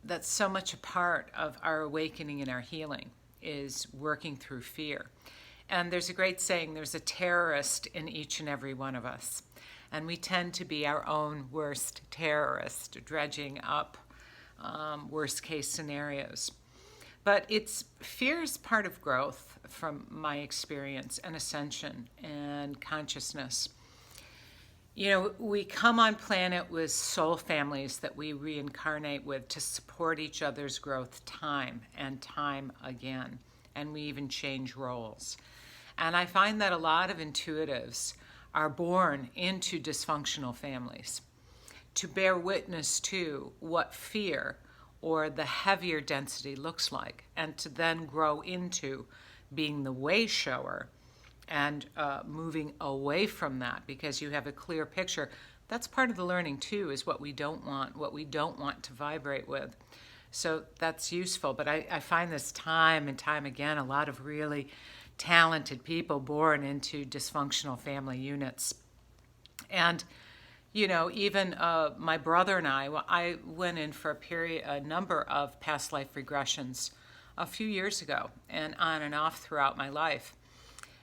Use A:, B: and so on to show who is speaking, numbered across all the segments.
A: that's so much a part of our awakening and our healing is working through fear. And there's a great saying, there's a terrorist in each and every one of us. And we tend to be our own worst terrorist, dredging up worst case scenarios. But fear is part of growth from my experience and ascension and consciousness. You know, we come on planet with soul families that we reincarnate with to support each other's growth time and time again. And we even change roles. And I find that a lot of intuitives are born into dysfunctional families to bear witness to what fear or the heavier density looks like, and to then grow into being the way shower and moving away from that because you have a clear picture. That's part of the learning too, is what we don't want to vibrate with. So that's useful. But I find this time and time again, a lot of really talented people born into dysfunctional family units. And, you know, even my brother and I went in for a number of past life regressions a few years ago and on and off throughout my life.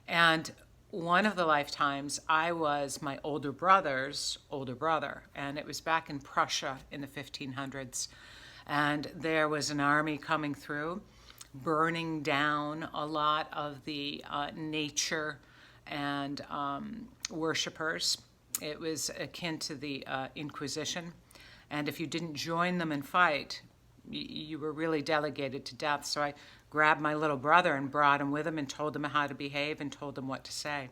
A: And one of the lifetimes, I was my older brother's older brother, and it was back in Prussia in the 1500s. And there was an army coming through, burning down a lot of the nature and worshipers. It was akin to the Inquisition. And if you didn't join them and fight, you were really delegated to death. So I grabbed my little brother and brought him with him and told him how to behave and told him what to say.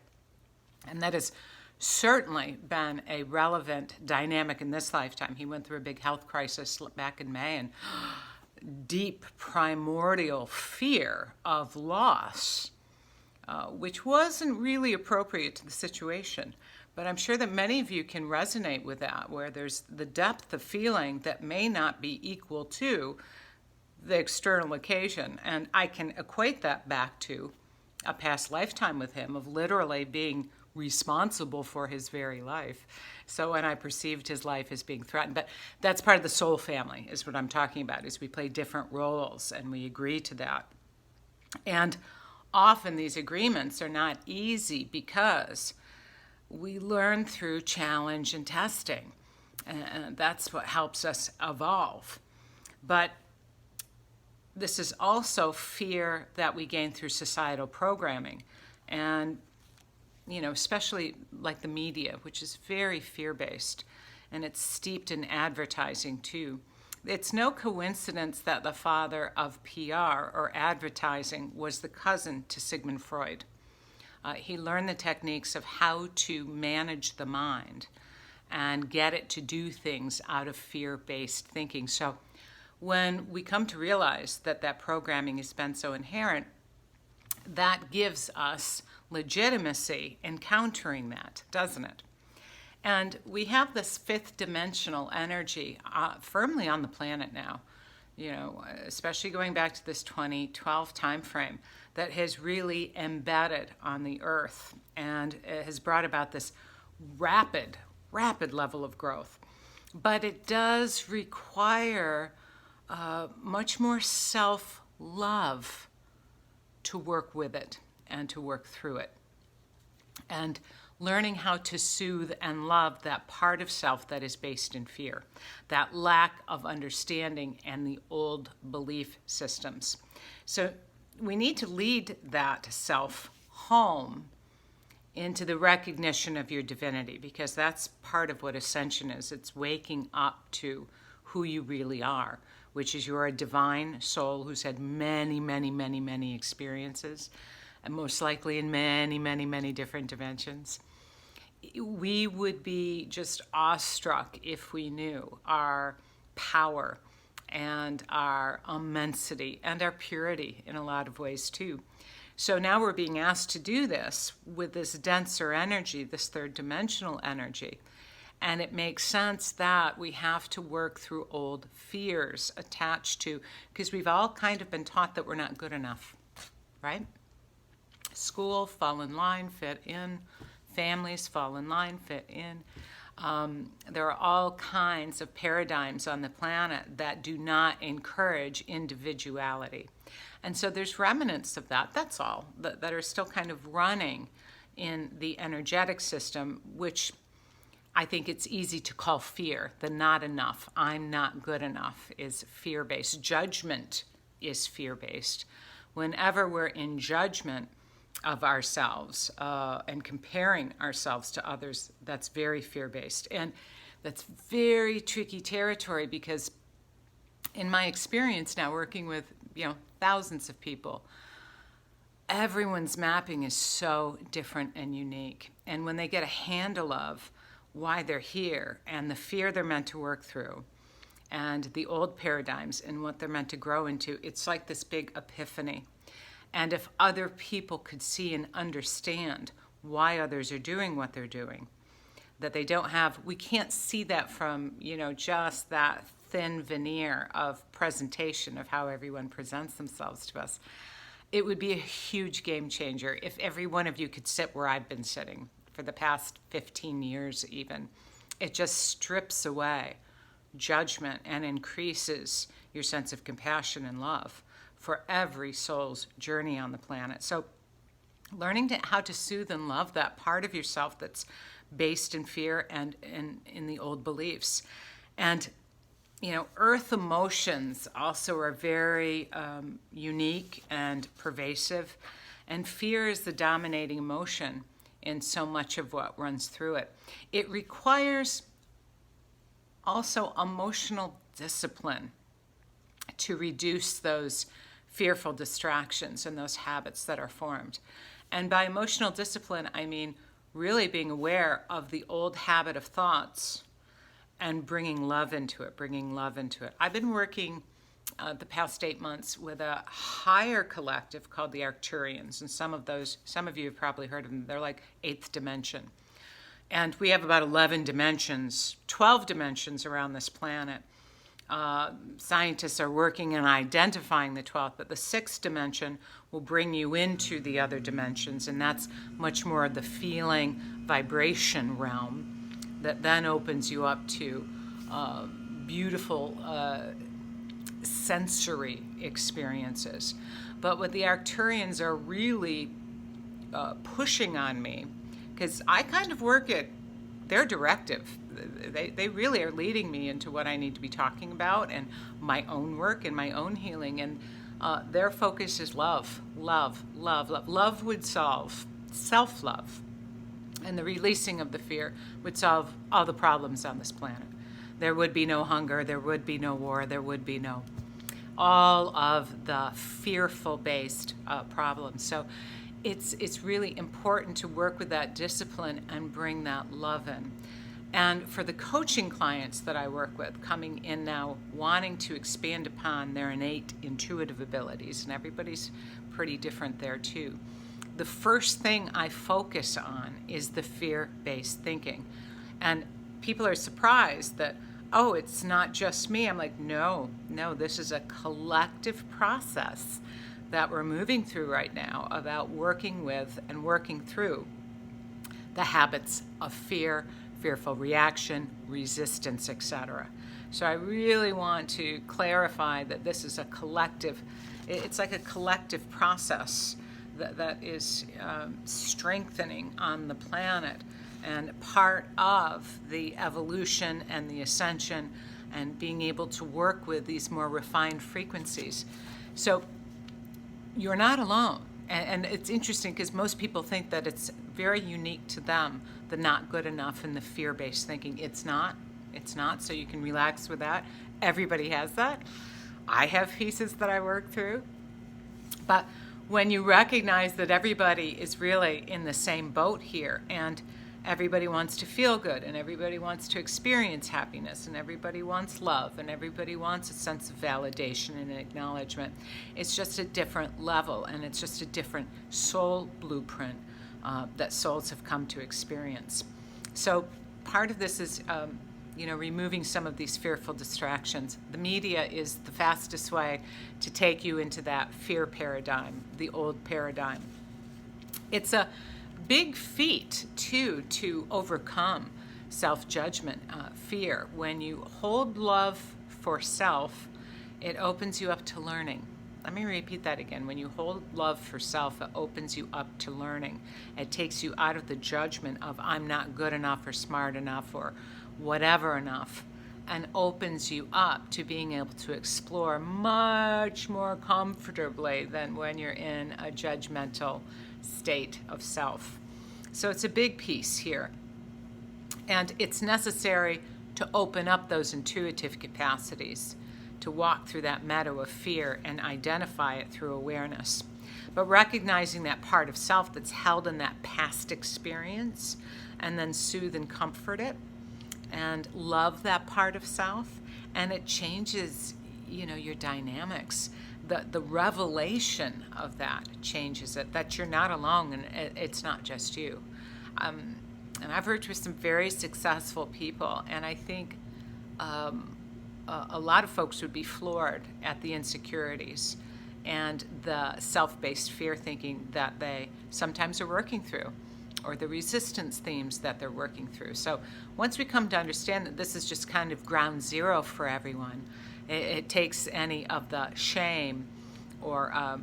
A: And that has certainly been a relevant dynamic in this lifetime. He went through a big health crisis back in May, and deep primordial fear of loss, which wasn't really appropriate to the situation. But I'm sure that many of you can resonate with that, where there's the depth of feeling that may not be equal to the external occasion. And I can equate that back to a past lifetime with him of literally being responsible for his very life. So when I perceived his life as being threatened, but that's part of the soul family is what I'm talking about, is we play different roles and we agree to that. And often these agreements are not easy because we learn through challenge and testing. And that's what helps us evolve. But this is also fear that we gain through societal programming. And, you know, especially like the media, which is very fear-based, and it's steeped in advertising too. It's no coincidence that the father of PR or advertising was the cousin to Sigmund Freud. He learned the techniques of how to manage the mind and get it to do things out of fear-based thinking. So when we come to realize that that programming has been so inherent, that gives us legitimacy in countering that, doesn't it? And we have this fifth dimensional energy firmly on the planet now, you know, especially going back to this 2012 time frame, that has really embedded on the earth and has brought about this rapid level of growth. But it does require much more self-love to work with it and to work through it. And learning how to soothe and love that part of self that is based in fear, that lack of understanding and the old belief systems. So we need to lead that self home into the recognition of your divinity, because that's part of what ascension is. It's waking up to who you really are, which is you're a divine soul who's had many experiences, and most likely in many different dimensions. We would be just awestruck if we knew our power and our immensity and our purity in a lot of ways too. So now we're being asked to do this with this denser energy, this third dimensional energy. And it makes sense that we have to work through old fears attached to, because we've all kind of been taught that we're not good enough, right? School, fall in line, fit in. Families, fall in line, fit in. There are all kinds of paradigms on the planet that do not encourage individuality. And so there's remnants of that, that's all, that are still kind of running in the energetic system, which I think it's easy to call fear. The not enough, I'm not good enough is fear-based. Judgment is fear-based. Whenever we're in judgment of ourselves and comparing ourselves to others, that's very fear-based. And that's very tricky territory because in my experience now working with, thousands of people, everyone's mapping is so different and unique. And when they get a handle of why they're here and the fear they're meant to work through and the old paradigms and what they're meant to grow into, it's like this big epiphany. And if other people could see and understand why others are doing what they're doing, that they don't have, we can't see that from, just that thin veneer of presentation of how everyone presents themselves to us. It would be a huge game changer if every one of you could sit where I've been sitting for the past 15 years even. It just strips away judgment and increases your sense of compassion and love for every soul's journey on the planet. So learning how to soothe and love that part of yourself that's based in fear and in the old beliefs. And, earth emotions also are very unique and pervasive. And fear is the dominating emotion in so much of what runs through it. It requires also emotional discipline to reduce those fearful distractions and those habits that are formed. And by emotional discipline, I mean really being aware of the old habit of thoughts and bringing love into it. I've been working the past 8 months with a higher collective called the Arcturians, and some of you have probably heard of them. They're like 8th dimension. And we have about 11 dimensions, 12 dimensions around this planet. Scientists are working on identifying the 12th, but the 6th dimension will bring you into the other dimensions, and that's much more the feeling vibration realm that then opens you up to beautiful sensory experiences. But what the Arcturians are really pushing on me, because I kind of work at their directive. They really are leading me into what I need to be talking about and my own work and my own healing. And their focus is love. Love would solve self-love. And the releasing of the fear would solve all the problems on this planet. There would be no hunger, there would be no war, there would be no all of the fearful-based problems. So it's really important to work with that discipline and bring that love in. And for the coaching clients that I work with coming in now wanting to expand upon their innate intuitive abilities, and everybody's pretty different there too, the first thing I focus on is the fear-based thinking. And people are surprised that, oh, it's not just me. I'm like, no, this is a collective process that we're moving through right now about working with and working through the habits of fear, fearful reaction, resistance, etc. So I really want to clarify that this is a collective, it's like a collective process that is strengthening on the planet and part of the evolution and the ascension and being able to work with these more refined frequencies. So you're not alone. And it's interesting because most people think that it's very unique to them, the not good enough and the fear-based thinking. It's not, so you can relax with that. Everybody has that. I have pieces that I work through. But when you recognize that everybody is really in the same boat here, and everybody wants to feel good, and everybody wants to experience happiness, and everybody wants love, and everybody wants a sense of validation and acknowledgement. It's just a different level, and it's just a different soul blueprint that souls have come to experience. So part of this is removing some of these fearful distractions. The media is the fastest way to take you into that fear paradigm, the old paradigm. It's a big feat, too, to overcome self-judgment, fear. When you hold love for self, it opens you up to learning. Let me repeat that again. When you hold love for self, it opens you up to learning. It takes you out of the judgment of I'm not good enough or smart enough or whatever enough, and opens you up to being able to explore much more comfortably than when you're in a judgmental state of self. So it's a big piece here. And it's necessary to open up those intuitive capacities, to walk through that meadow of fear and identify it through awareness. But recognizing that part of self that's held in that past experience, and then soothe and comfort it, and love that part of self, and it changes, your dynamics. The revelation of that changes it, that you're not alone, and it's not just you. And I've worked with some very successful people, and I think a lot of folks would be floored at the insecurities and the self-based fear thinking that they sometimes are working through, or the resistance themes that they're working through. So once we come to understand that this is just kind of ground zero for everyone, it takes any of the shame or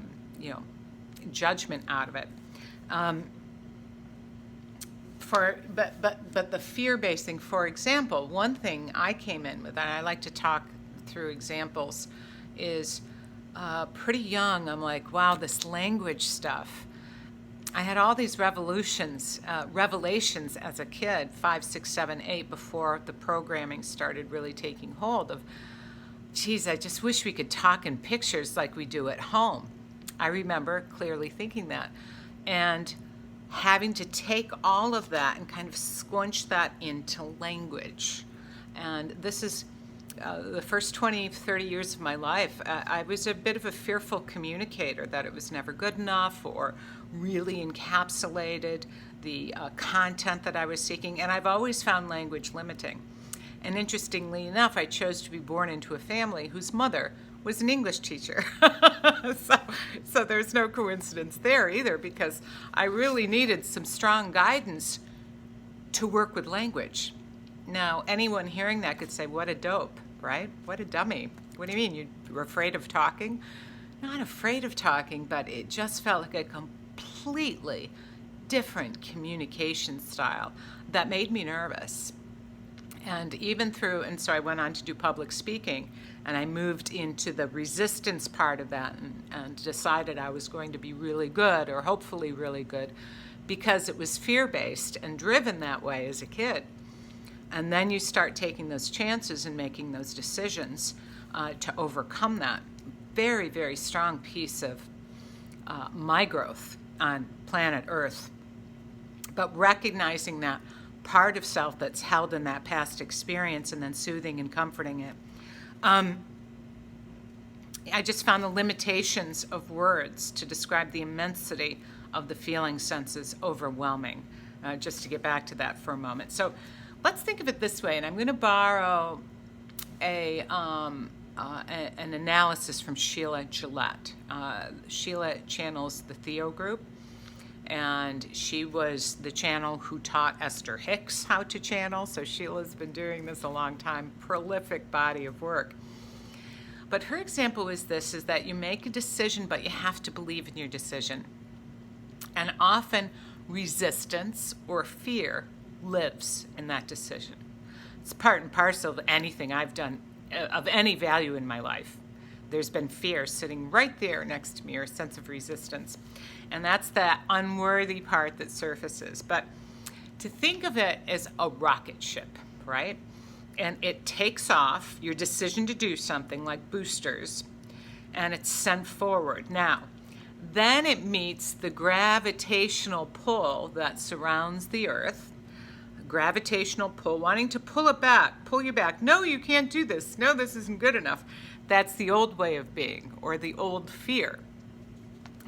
A: judgment out of it. But the fear-based thing, for example, one thing I came in with, and I like to talk through examples, is pretty young. I'm like, wow, this language stuff. I had all these revelations as a kid, 5, 6, 7, 8, before the programming started really taking hold of, geez, I just wish we could talk in pictures like we do at home. I remember clearly thinking that. And having to take all of that and kind of squunch that into language. And this is the first 20, 30 years of my life. I was a bit of a fearful communicator, that it was never good enough or really encapsulated the content that I was seeking. And I've always found language limiting. And interestingly enough, I chose to be born into a family whose mother was an English teacher. So there's no coincidence there either, because I really needed some strong guidance to work with language. Now, anyone hearing that could say, what a dope, right? What a dummy. What do you mean? You were afraid of talking? Not afraid of talking, but it just felt like a completely different communication style that made me nervous. And so I went on to do public speaking, and I moved into the resistance part of that and decided I was going to be really good, or hopefully really good, because it was fear-based and driven that way as a kid. And then you start taking those chances and making those decisions to overcome that. Very, very strong piece of my growth on planet Earth. But recognizing that part of self that's held in that past experience and then soothing and comforting it. I just found the limitations of words to describe the immensity of the feeling senses overwhelming, just to get back to that for a moment. So let's think of it this way, and I'm going to borrow an analysis from Sheila Gillette. Sheila channels the Theo group, and she was the channel who taught Esther Hicks how to channel. So Sheila's been doing this a long time, prolific body of work. But her example is that you make a decision, but you have to believe in your decision. And often resistance or fear lives in that decision. It's part and parcel of anything I've done of any value in my life. There's been fear sitting right there next to me, or a sense of resistance. And that's that unworthy part that surfaces. But to think of it as a rocket ship, right? And it takes off, your decision to do something like boosters, and it's sent forward. Now, then it meets the gravitational pull that surrounds the Earth. Gravitational pull, wanting to pull you back. No, you can't do this. No, this isn't good enough. That's the old way of being, or the old fear.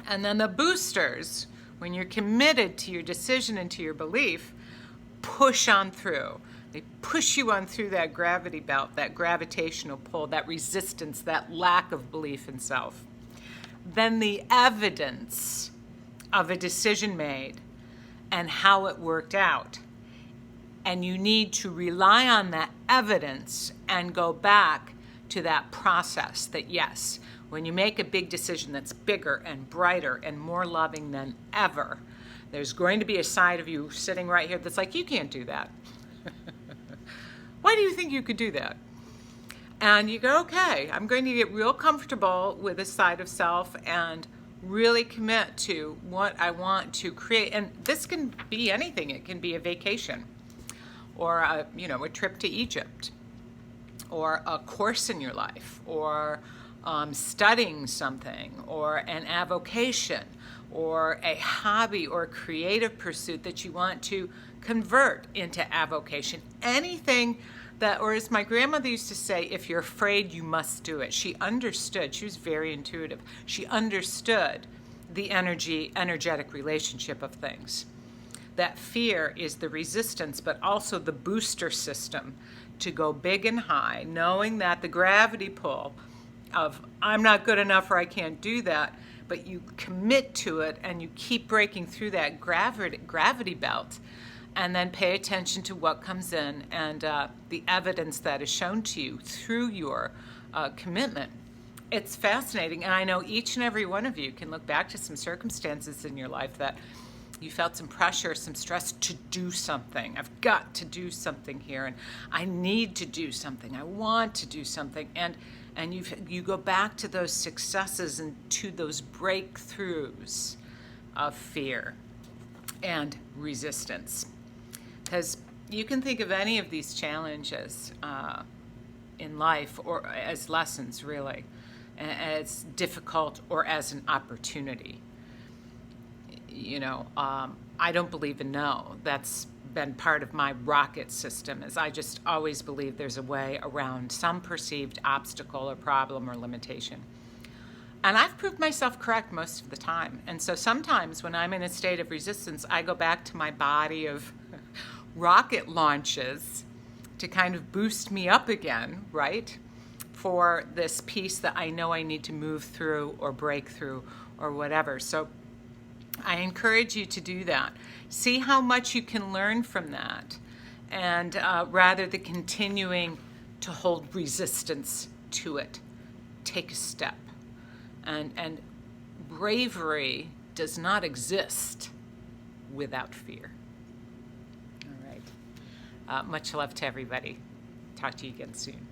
A: And then the boosters, when you're committed to your decision and to your belief, push on through. They push you on through that gravity belt, that gravitational pull, that resistance, that lack of belief in self. Then the evidence of a decision made and how it worked out And you need to rely on that evidence and go back to that process that, yes, when you make a big decision that's bigger and brighter and more loving than ever, there's going to be a side of you sitting right here that's like, you can't do that. Why do you think you could do that? And you go, okay, I'm going to get real comfortable with this side of self and really commit to what I want to create. And this can be anything. It can be a vacation, or a trip to Egypt, or a course in your life, or studying something, or an avocation, or a hobby or creative pursuit that you want to convert into avocation. Anything that, or as my grandmother used to say, if you're afraid, you must do it. She understood. She was very intuitive. She understood the energetic relationship of things. That fear is the resistance, but also the booster system to go big and high, knowing that the gravity pull of I'm not good enough or I can't do that, but you commit to it and you keep breaking through that gravity belt, and then pay attention to what comes in and the evidence that is shown to you through your commitment. It's fascinating, and I know each and every one of you can look back to some circumstances in your life that you felt some pressure, some stress to do something. I've got to do something here, and I need to do something. I want to do something, and you go back to those successes and to those breakthroughs of fear and resistance. Because you can think of any of these challenges in life or as lessons, really, as difficult or as an opportunity. I don't believe in no. That's been part of my rocket system, is I just always believe there's a way around some perceived obstacle or problem or limitation. And I've proved myself correct most of the time. And so sometimes when I'm in a state of resistance, I go back to my body of rocket launches to kind of boost me up again, right? For this piece that I know I need to move through or break through or whatever. So I encourage you to do that. See how much you can learn from that, and rather than continuing to hold resistance to it, take a step. And bravery does not exist without fear. All right. Much love to everybody. Talk to you again soon.